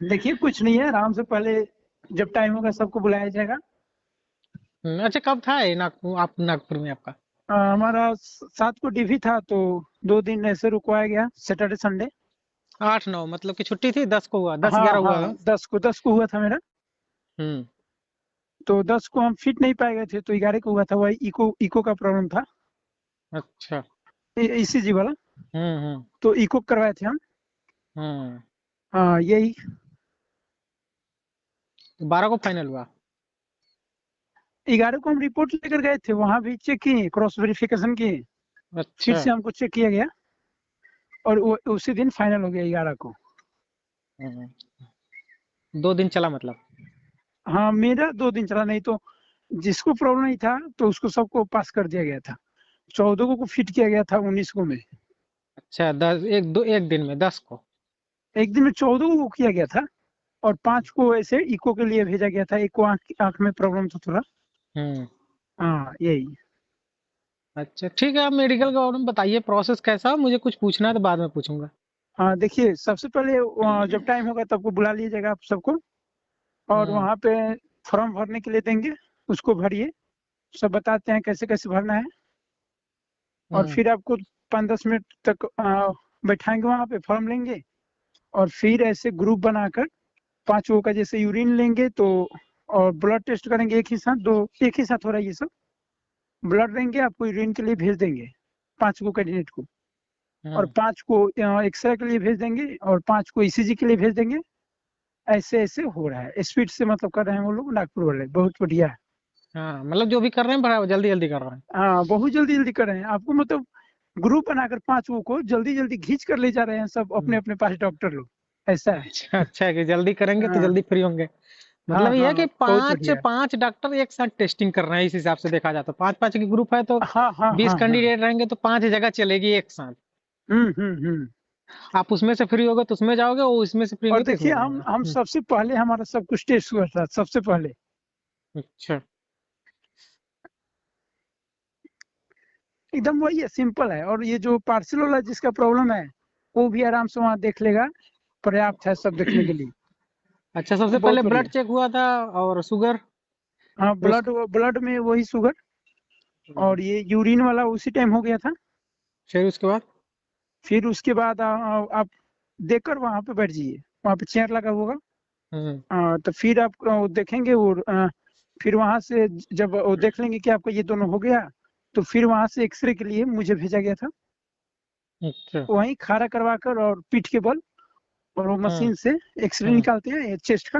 देखिए कुछ नहीं है, आराम से पहले जब टाइम होगा सबको बुलाया जाएगा। अच्छा, कब था ये नागपुर, आप नागपुर में आपका? हमारा 7 को डीवी था तो 2 दिन ऐसे रुकवाया गया, सैटरडे संडे। 8-9 मतलब कि छुट्टी थी, 10 को हुआ, दस हाँ ग्यारह हुआ हाँ, था। 10 को हुआ था मेरा। हम्म। तो 10 को हम फिट नहीं पाए गए थे तो 11 को हुआ था, वही इको इको का प्रॉब्लम था। अच्छा। ईसीजी वाला। हम्म। तो इको करवाए थे हम। हम्म। हाँ यही। तो 12 को फाइनल हुआ। 11 को हम रिपोर्ट लेकर गए थे, वहां भी चेक किए, क्रॉस वेरिफिकेशन किए। फिर अच्छा। से हमको चेक किया गया और वो उसी दिन फाइनल हो गया 11 को। हम्म। 2 दिन चला मतलब। हाँ मेरा 2 दिन चला, नहीं तो जिसको प्रॉब्लम नहीं था तो उसको सबको पास कर दिया गया था। 14 को फिट किया गया था, 19 को में। अच्छा, 1 दिन में 10 को। एक दिन में 14 को किया गया था और 5 को ऐसे इको के लिए भेजा गया था। एक को आंख आंख में प्रॉब्लम था थोड़ा। हम्म। हाँ यही। अच्छा ठीक है, आप मेडिकल का और बताइए, प्रोसेस कैसा, मुझे कुछ पूछना है तो बाद में पूछूंगा। हाँ देखिए, सबसे पहले जब टाइम होगा तब को बुला लीजिएगा आप सबको। और हम्म। वहाँ पे फॉर्म भरने के लिए देंगे, उसको भरिए। सब बताते हैं कैसे कैसे भरना है। और हम्म। फिर आपको 5-10 मिनट तक बैठाएंगे, वहाँ पे फॉर्म लेंगे। और फिर ऐसे ग्रुप बनाकर 5 लोगों का जैसे यूरिन लेंगे तो, और ब्लड टेस्ट करेंगे एक ही साथ, दो एक ही साथ हो रहा है ये सब। ब्लड लेंगे, आपको यूरिन के लिए भेज देंगे 5 को कैंडिडेट को। और हम्म। 5 को एक्सरे के लिए भेज देंगे और 5 को ईसीजी के लिए भेज देंगे। ऐसे ऐसे हो रहा है, स्पीड से मतलब कर रहे हैं वो लोग, नागपुर वाले बहुत बढ़िया है। हाँ मतलब जो भी कर रहे हैं बड़ा जल्दी जल्दी कर रहे हैं। हाँ बहुत जल्दी जल्दी कर रहे हैं आपको, मतलब ग्रुप बनाकर 5 को जल्दी जल्दी खींच कर ले जा रहे हैं सब अपने हम्म। अपने पास डॉक्टर लोग। ऐसा है। अच्छा अच्छा है कि जल्दी करेंगे तो हाँ जल्दी फ्री होंगे। हाँ मतलब ये हाँ, है कि बहुत पांच बढ़िया। पांच डॉक्टर एक साथ टेस्टिंग कर रहे हैं, इस हिसाब से देखा जाए तो 5-5 की ग्रुप है तो हाँ हाँ 20 हाँ हाँ। कैंडिडेट रहेंगे तो 5 जगह चलेगी एक साथ। हम्म। आप उसमें से फ्री होगे तो उसमें जाओगे, वो इसमें से फ्री और होंगे तो देखिए इसमें हम जाएंगे। हम सबसे पहले हमारा सब कुछ टेस्ट हुआ था सबसे पहले। अच्छा। एकदम वही है, सिंपल है। और ये जो पार्सल वाला जिसका प्रॉब्लम है वो भी आराम से वहाँ देख लेगा, पर्याप्त है सब देखने के लिए। अच्छा, सबसे पहले बहुत ब्लड बढ़िया। चेक हुआ था और शुगर। हाँ फिर उस ब्लड ब्लड में वही शुगर। हम्म, और ये यूरिन वाला उसी टाइम हो गया था। फिर उसके बाद। फिर उसके बाद आप देखकर वहाँ पे बैठ जाइए, वहाँ पे चेयर लगा होगा। हम्म। तो फिर आप वो देखेंगे वो फिर वहाँ से जब वो देख लेंगे कि आपका ये दोनों हो गया, तो फिर वहाँ से एक्सरे के लिए मुझे भेजा गया था। अच्छा। वहीं खड़ा करवा कर और पीठ के बल, और वो हम्म। मशीन से एक्सरे हम्म। निकालते हैं चेस्ट का।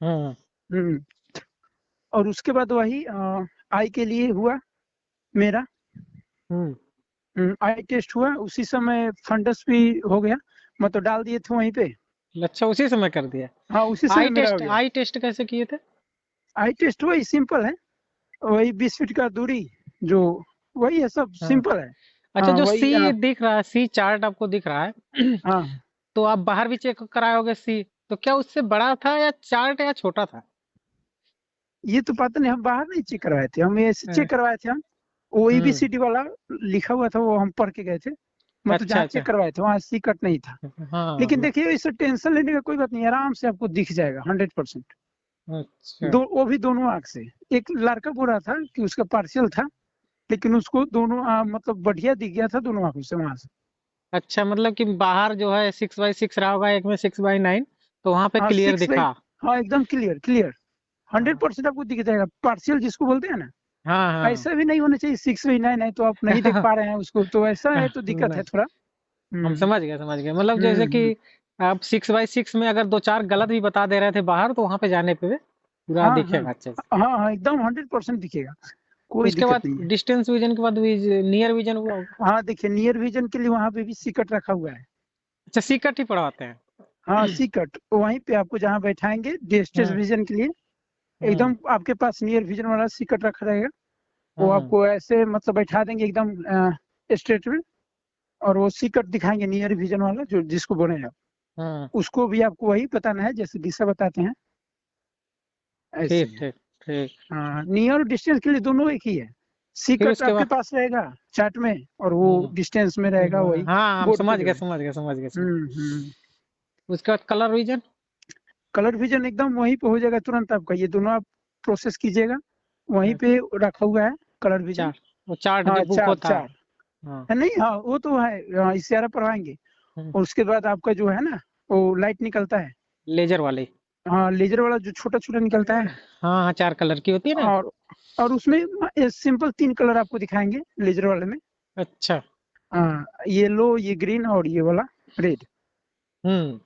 हम्म। हम्म। और उसके बाद वही आई के लिए हुआ मेरा। हम्म। आई टेस्ट हुआ उसी समय, फंडस भी हो गया, मतलब डाल दिए थे वहीं पे। अच्छा, उसी समय कर दिया। हाँ उसी समय आई मेरा हो टेस्ट, गया। आई टेस्ट कैसे किए थे? आई टेस्ट वही सिंपल है, वही 20 फीट का दूरी, जो वही है, सब हाँ। सिंपल है। अच्छा, हाँ जो वही सी दिख रहा है, सी चार्ट आपको दिख रहा है हाँ। तो आप बाहर भी चेक कराए होगे सी, तो क्या उससे बड़ा था या चार्ट या छोटा था? ये तो पता नहीं, हम बाहर नहीं चेक करवाए थे, हम ऐसे हाँ, चेक करवाए थे हम। वो हम्म। एबीसीडी वाला लिखा हुआ था, वो हम पढ़ के गए थे। मतलब अच्छा जहाँ चेक अच्छा। करवाए थे वहाँ सी कट नहीं था। लेकिन हाँ। देखिए इससे टेंशन लेने का कोई बात नहीं, आराम से आपको दिख जाएगा 100%। अच्छा। दो, वो भी दोनों आंख से। एक लड़का बोल रहा था कि उसका पार्शियल था, लेकिन उसको दोनों मतलब बढ़िया दिख गया था दोनों आंखों से वहां से। अच्छा, मतलब कि बाहर जो है 6x6 रहा होगा, एक में 6x9, तो वहां पे हाँ क्लियर 6/, दिखा। हाँ एकदम क्लियर क्लियर। हंड्रेड हाँ परसेंट आपको दिख जाएगा, पार्शियल जिसको बोलते हैं ना। हाँ हाँ। ऐसा भी नहीं होना चाहिए 6/9 है तो आप नहीं देख पा रहे हैं उसको, तो ऐसा है तो दिक्कत है नहीं, थोड़ा। हम हम्म समझ गए, मतलब जैसे कि हम्म। आप 6x6 में अगर 2-4 गलत भी बता दे रहे थे बाहर, तो वहां पे जाने पे पूरा हाँ हाँ दिखेगा अच्छे से। हाँ हाँ, एकदम 100% दिखेगा, कोई उसके बाद दिक्कत नहीं है। डिस्टेंस विजन के बाद नियर विजन हुआ होगा। हाँ देखिए, नियर विजन के लिए वहां पे भी सिकट रखा हुआ है। अच्छा, सीकट ही पढ़वाते हैं। हाँ सिकट वहीं पे आपको जहाँ बैठाएंगे डिस्टेंस हम्म। विजन के लिए, हम्म। एकदम आपके पास नियर विजन वाला सिकट रखा रहेगा। वो हम्म। आपको ऐसे मतलब बैठा देंगे एकदम स्ट्रेट में। और वो सिकट दिखाएंगे नियर विजन वाला, जो जिसको बोले हैं आप। हम्म। उसको भी आपको वही बताना है जैसे दिशा बताते हैं, ऐसे। ठीक ठीक ठीक। हाँ नियर और डिस्टेंस के लिए दोनों एक ही है। फिर सिकट उसके आपके बाद। पास रहेगा चार्ट में, और वो हम्म। डिस्टेंस में रहेगा वही हाँ, हम बोर्ड पे समझ जो गए है। समझ गए समझ गए समझ। हम्म। उसके बाद कलर विजन। कलर विजन एकदम वहीं पे हो जाएगा तुरंत आपका। ये दोनों आप प्रोसेस कीजिएगा, वहीं पे रखा हुआ है कलर विजन। चार, वो चार्ट हाँ जो बुक चार होता है। चार हाँ। है, नहीं हाँ वो तो है, इशारा परवाएंगे। हम्म, और उसके बाद आपका जो है ना वो लाइट निकलता है। लेजर वाले। हाँ लेजर वाला जो छोटा छोटा निकलता है। हाँ हाँ, 4 कलर की होती है ना। और उसमें सिंपल 3 कलर आपको दिखाएंगे लेजर वाले में। अच्छा। हाँ येलो, ये ग्रीन और ये वाला रेड। हम्म।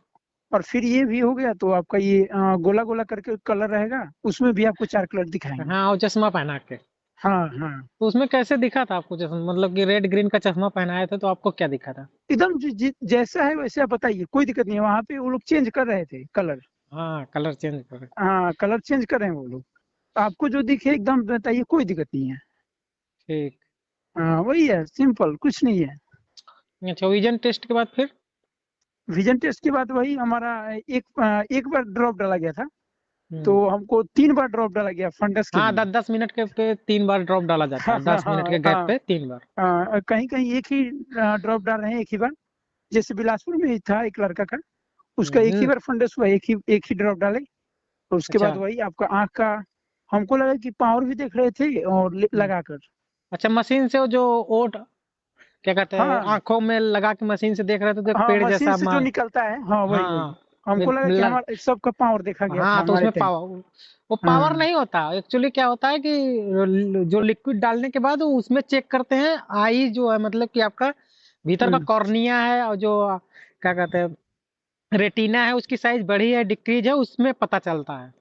और फिर ये भी हो गया तो आपका ये गोला गोला करके कलर रहेगा, उसमें भी आपको 4 कलर दिखाएंगे। हाँ, वो चश्मा पहना के। हाँ हाँ तो उसमें कैसे दिखा था आपको चश्मा, मतलब कि रेड ग्रीन का चश्मा पहनाए थे तो आपको क्या दिखा था? एकदम जैसा है वैसे आप बताइए, कोई दिक्कत नहीं है। वहां पे वो लोग चेंज कर रहे थे कलर। हाँ, कलर चेंज कर। हाँ कलर चेंज कर रहे हैं वो लोग। आपको जो दिखे एकदम बताइए, कोई दिक्कत नहीं है। ठीक। हाँ वही है, सिंपल कुछ नहीं है। अच्छा, विजन टेस्ट के बाद फिर? विजन टेस्ट के बाद वही हमारा एक बार ड्रॉप डाला गया था, तो हम्म। हमको 3 बार ड्रॉप डाला गया फंडस के हाँ, लिए। 10-10 मिनट के पे 3 बार ड्रॉप डाला जाता हाँ है, हाँ 10 मिनट हाँ के गैप हाँ पे 3 बार। कहीं कहीं एक ही ड्रॉप डाल रहे हैं, एक ही बार। जैसे बिलासपुर में ही था एक लड़का का, उसका एक ही हम्म। बार फंडस हुआ, एक ही ड्रॉप डाले। और उसके अच्छा। बाद वही आपका आंख का, हमको लगा कि पावर भी देख रहे थे और हम्म। लगाकर। अच्छा, मशीन से वो जो ओट, क्या कहते हैं, हाँ आंखों में लगा के मशीन से देख रहे थे तो एक हाँ पेड़ मशीन जैसा से जो मार। निकलता है, हाँ वही वही। हाँ। हमको लगा कि लग, हमारा सबका पावर देखा गया था हाँ, तो हमारे उसमें टाइम। पावर, वो पावर हाँ नहीं होता एक्चुअली। क्या होता है कि जो लिक्विड डालने के बाद वो उसमें चेक करते हैं आई जो है, मतलब कि आपका भीतर का हम्म, कॉर्निया है और जो क्या कहते हैं रेटिना है, उसकी साइज बढ़ी है डिक्रीज है, उसमें पता चलता है।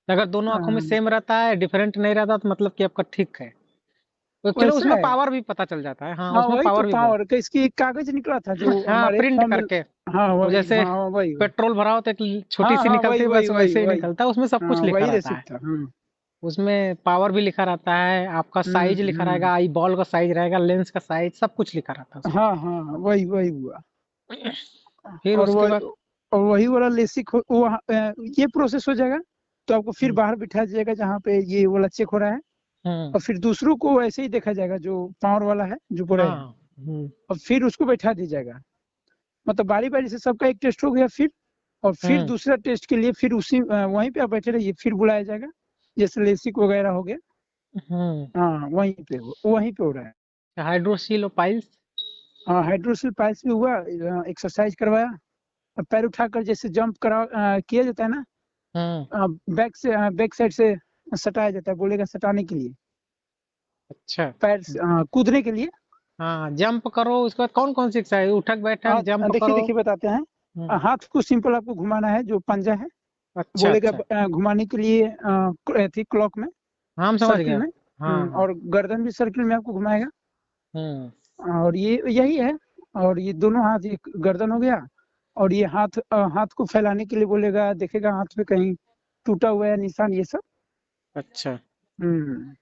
अगर दोनों आंखों में हाँ, सेम रहता है, डिफरेंट नहीं रहता, तो मतलब कि आपका ठीक है। तो चलो, वैसा उसमें है। पावर भी पता चल जाता है। हाँ, हाँ उसमें वही तो पावर भी बढ़। पावर का इसकी एक कागज निकला था जो हाँ, हमारे प्रिंट फॉर्म में। करके। हाँ वो वही, जैसे हाँ हाँ, वही वही। पेट्रोल भरा हो तो एक छोटी हाँ सी हाँ निकलती वही है, वही बस वही वैसे ही वही। निकलता है, उसमें सब हाँ कुछ लिखा वही रहता है। रेसिप्ट था। उसमें पावर भी लिखा रहता है, आपका साइज लिखा हम्म। रहेगा, आई बॉल का साइज रहेगा, लेंस का साइज, सब कुछ लिखा रहता है हाँ हाँ वही वही हुआ। उसमें। फिर और उसके बाद? वही वाला लेसिक ये प्रोसेस हो जाएगा, तो आपको फिर हम्म। बाहर बिठा जाएगा जहाँ पे ये वाला चेक हो रहा है। हम्म। और फिर दूसरों को ऐसे ही देखा जाएगा जो पावर वाला है जो पूरा है। हाँ। हम्म। और फिर उसको बैठा दिया जाएगा, मतलब बारी बारी से सबका एक टेस्ट हो गया फिर। और फिर हम्म। दूसरा टेस्ट के लिए फिर उसी वहीं पे आप बैठे रहिए, फिर बुलाया जाएगा। जैसे लेसिक वगैरह हो गया। हम्म। हाँ वहीं पे हो रहा है। हाइड्रोसील और पाइल्स? हाँ हाइड्रोसिल पाइल्स भी हुआ, एक्सरसाइज करवाया। और पैर उठाकर जैसे जंप किया जाता है ना, हम्म। बैक साइड से सटाया जाता है, बोलेगा सटाने के लिए, अच्छा। पैर से, कूदने के लिए। हाँ, जंप करो, उसके बाद कौन कौन सी एक्सरसाइज, उठक बैठक, जंप देखिए करो? देखिए बताते हैं। हम्म। हाथ को सिंपल आपको घुमाना है, जो पंजा है अच्छा बोलेगा अच्छा। घुमाने के लिए, थी क्लॉक में, हाँ, हम समझ सर्किल गए। में। हाँ हाँ। और गर्दन भी सर्किल में आपको घुमाएगा। हम्म। और ये यही है। और ये दोनों हाथ, ये गर्दन हो गया। और ये हाथ को फैलाने के लिए बोलेगा, देखेगा हाथ पे कहीं टूटा हुआ है निशान, ये सब। अच्छा। हम्म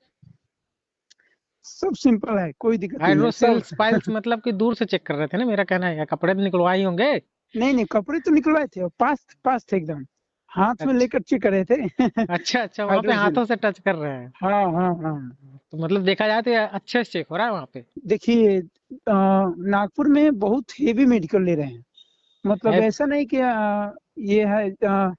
सब सिंपल है, कोई दिक्कत नहीं है सब। हाइड्रोसेल्स पाइल्स मतलब कि दूर से चेक कर रहे थे ना, मेरा कहना है, या कपड़े तो निकलवाए होंगे? नहीं नहीं कपड़े तो निकलवाए थे, और पास पास थे एकदम, हाथ में अच्छा लेकर चेक कर रहे थे। अच्छा। अच्छा, वहां पे हाइड्रोसिल। हाथों से टच कर रहे हैं? हाँ हाँ हाँ। तो मतलब देखा जाए तो ये अच्छे से चेक हो रहा है वहां पे? देखिए नागपुर में बहुत हेवी मेडिकल ले रहे हैं। मतलब है। ऐसा नहीं कि ये है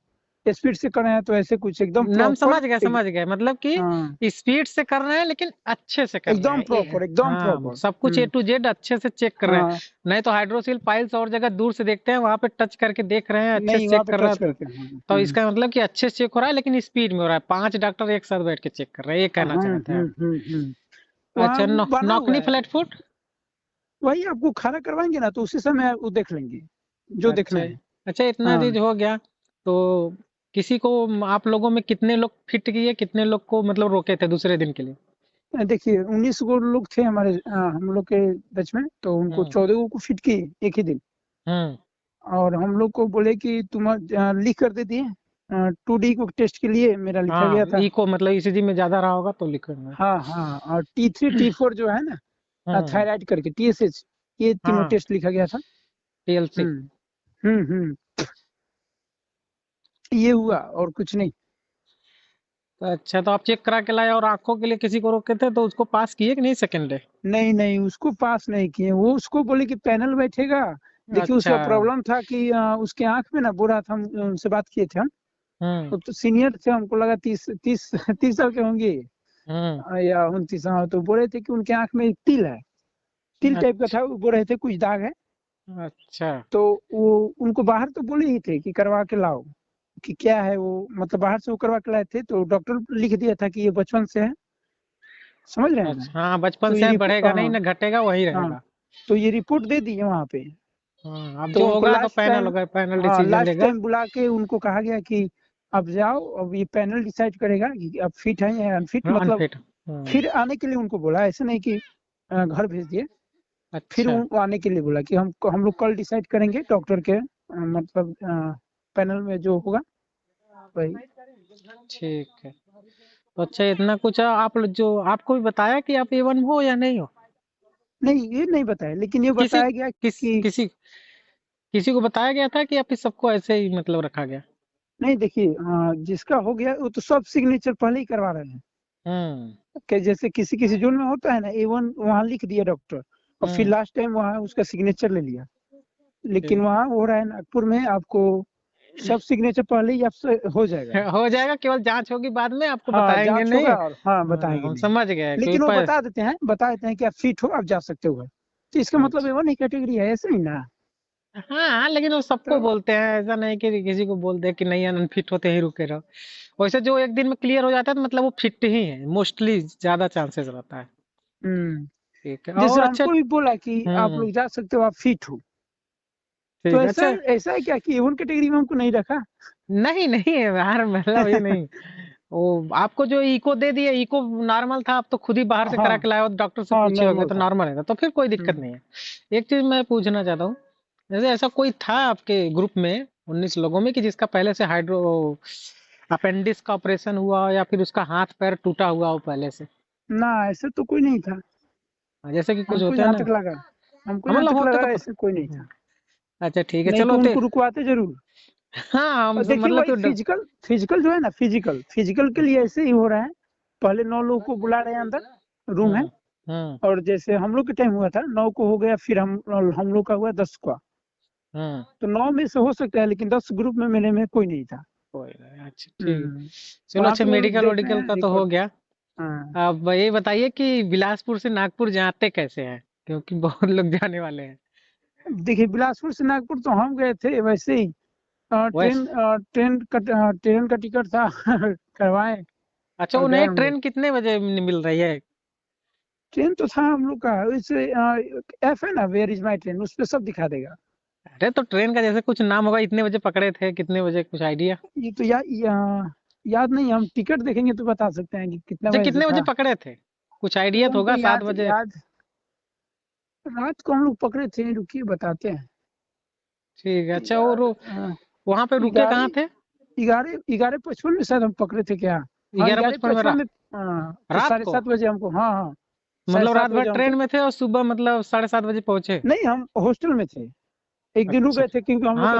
स्पीड से कर रहे हैं, तो ऐसे कुछ एकदम नाम प्रॉपर। समझ गए, मतलब हाँ कि स्पीड से कर रहे हैं लेकिन अच्छे से कर रहे एकदम हैं प्रॉपर, एकदम हाँ, प्रॉपर। सब कुछ ए टू जेड अच्छे से चेक कर रहे हैं। हाँ नहीं तो हाइड्रोसिल पाइल्स और जगह दूर से देखते हैं, वहां पे टच करके देख रहे हैं, अच्छे से नहीं वहाँ चेक पे कर रहे टच हैं। करके, हाँ तो इसका मतलब कि अच्छे से चेक हो रहा है, लेकिन स्पीड में हो रहा है, 5 डॉक्टर एक साथ बैठ के चेक कर रहे हैं, ये कहना चाहते हैं आप? वहाँ अच्छा, बना हुआ नॉकनी है। Flat foot? वही आपको खड़ा करवाएंगे ना, तो उसी समय वो देख लेंगे जो देखना अच्छा। है। अच्छा, इतना हाँ चीज हो गया तो किसी को, आप लोगों में कितने लोग फिट किए, कितने लोग को मतलब रोके थे दूसरे दिन के लिए? देखिए 19 गो लोग थे हमारे, हम लोग के बैच में, तो उनको हम्म। 14 को फिट किए एक ही दिन। हम्म। और हम लोग को बोले कि तुम लिख कर दे दिए, 2D को टेस्ट के लिए मेरा लिखा गया हाँ, था। इको मतलब ईसीजी में ज्यादा रहा होगा तो लिखेंगे। हाँ हाँ, और T3 T4 जो है ना, हम्म। थायराइड करके TSH, ये तीनों हाँ, टेस्ट लिखा गया था। टीएलसी। हम्म हम्म। ये हुआ और कुछ नहीं। अच्छा, तो आप चेक करा के लाए और आंखों के लिए किसी को रोके थे तो उसको पास किए कि नहीं सेकंड डे? नहीं नहीं उसको पास नहीं किए, वो उसको बोले कि पैनल बैठेगा। देखिए अच्छा। उसका प्रॉब्लम था कि उसके आंख में ना बुरा था, हम उनसे बात किए थे हम। हम्म वो तो सीनियर थे, हमको लगा 30 साल के होंगे या 29। हाँ, तो बोल रहे थे कि उनके आंख में एक तिल है, तिल टाइप का था, वो बोल रहे थे कुछ दाग है। अच्छा तो वो उनको बाहर तो बोले ही थे कि करवा के लाओ, कि क्या है वो, मतलब बाहर से वो करवा के लाए थे, तो डॉक्टर लिख दिया था कि ये बचपन से है, समझ रहे हैं ना। अच्छा, हाँ बचपन तो ये से रिपोर्ट, बढ़ेगा नहीं हाँ ना घटेगा, वही हाँ, रहेगा। तो ये रिपोर्ट दे दी है वहाँ पे। हाँ, अब तो जो उनको होगा तो लास्ट पैनल टाइम, होगा, पैनल हाँ डिसीजन लास्ट लेगा। टाइम बुला के उनको कहा गया कि अब जाओ, अब ये पैनल डिसाइड करेगा कि अब फिट है या अनफिट, हाँ मतलब अनफिट। फिर आने के लिए उनको बोला, ऐसे नहीं कि घर भेज दिए। फिर अच्छा वो आने के लिए बोला कि हम लोग कल डिसाइड करेंगे डॉक्टर के मतलब पैनल में जो होगा वही। ठीक है। तो अच्छा इतना कुछ आप जो आपको भी बताया कि आप A1 हो या नहीं हो? नहीं, ये नहीं बताया, लेकिन ये किसी बताया गया किस कि किसी किसी को बताया गया था कि आप इस सबको ऐसे ही मतलब रखा गया? नहीं, देखिए जिसका हो गया वो तो सब सिग्नेचर पहले ही करवा रहे हैं, हम्म कि जैसे किसी किसी जोन में होता है ना A1, वहाँ लिख दिया डॉक्टर, और फिर हम्म लास्ट टाइम वहाँ उसका सिग्नेचर ले लिया। लेकिन ठीक वहाँ हो रहा है नागपुर में, आपको सब सिग्नेचर पहले ही आपसे हो जाएगा। है, हो जाएगा, केवल जांच होगी बाद में, आपको हाँ, बताएंगे जांच होगा नहीं। और हाँ बताएंगे हम नहीं, समझ गए कोई लेकिन वो पर। बता देते हैं कि आप फिट हो, आप जा सकते हो घर। तो इसका मतलब अच्छा A1 ही कैटेगरी है, ऐसे ही ना। हाँ, लेकिन वो सबको तो बोलते हैं, ऐसा नहीं कि किसी को बोल दे कि नहीं अनफिट होते ही रुके रहो। वैसे जो एक दिन में क्लियर हो जाता है तो मतलब वो फिट ही है, मोस्टली ज्यादा चांसेस रहता है। ठीक है जैसे और अच्छा। हमको भी बोला कि आप हम्म लोग जा सकते हो, आप फिट हो। तो ठीक है ऐसा अच्छा। ऐसा है क्या कि A1 कैटेगरी में हमको नहीं रखा। नहीं नहीं है यार, मतलब ये नहीं। वो आपको जो इको दे दिए, इको नॉर्मल था, आप तो खुद ही बाहर से हाँ करा के लाए हो, डॉक्टर से हाँ, पूछे होगे नॉर्मल तो था। नॉर्मल है, तो फिर कोई दिक्कत हम्म नहीं है। एक चीज मैं पूछना चाहता हूँ, जैसे ऐसा कोई था आपके ग्रुप में 19 लोगों में कि जिसका पहले से हाइड्रो अपेंडिक्स का ऑपरेशन हुआ हो, या फिर उसका हाथ पैर टूटा हुआ हो पहले से? ना, ऐसे तो कोई नहीं था। जैसे कि कुछ हमको होते हैं जहाँ ना। तक लगा हमको हाँ, जहाँ मतलब तक होते लगा तो ऐसे कोई नहीं था। अच्छा ठीक है नहीं चलो तो उनको रुकवाते जरूर। हाँ हम और देखिए मतलब वही कि फिजिकल फिजिकल जो है ना, फिजिकल के लिए ऐसे ही हो रहा है। पहले 9 लोगों को बुला रहे हैं अंदर, रूम है। हम्म हम्म और जैसे हम लोग के टाइम हुआ था 9 को हो गया, फिर हम लोग का हुआ 10 का। हम्म तो 9 में से हो सकता है, लेकिन 10 ग्रुप में मेरे में कोई नहीं था। कोई नहीं, अच्छा ठीक है। चलो वहाँ अच्छा, पे वो लोग मेडिकल देख रहे वेडिकल हैं का तो हो रिकॉर्ड। गया। हाँ, अब ये बताइए कि बिलासपुर से नागपुर जाते कैसे हैं, क्योंकि बहुत लोग जाने वाले हैं। देखिए बिलासपुर से नागपुर तो हम गए थे वैसे ही। वैसे ट्रेन का टिकट था करवाए अच्छा, और गए उन्हें हम लोग। ट्रेन कितने बजे मिल रही है? ट्रेन तो था हम लोग का, वैसे ऐप है ना, वेयर इज माई ट्रेन, उस पे सब दिखा देगा। अरे तो ट्रेन का जैसे कुछ नाम होगा, इतने बजे पकड़े थे, कितने बजे, कुछ आइडिया? ये तो याद नहीं, हम टिकट देखेंगे तो बता सकते हैं कि कितना अच्छा बजे से कितने बजे था। पकड़े थे, कुछ आइडिया वो तो हमको होगा, 7 याद बजे? याद रात को हम लोग पकड़े थे, रुकिए बताते हैं। ठीक है अच्छा, और ग्यारह वहां पे रुके कहाँ ग्यारह थे? 11:55 में शायद हम पकड़े थे क्या। हाँ, 11:55 में 11:55 में। तो रात साढ़े को? सात बजे हमको, हाँ हाँ, साढ़े मतलब रात सात भर बजे ट्रेन हमको। में थे और सुबह मतलब 7:30 बजे पहुंचे? नहीं, हम हॉस्टल में थे, एक दिन रुक अच्छा गए थे क्योंकि हम लोग हाँ का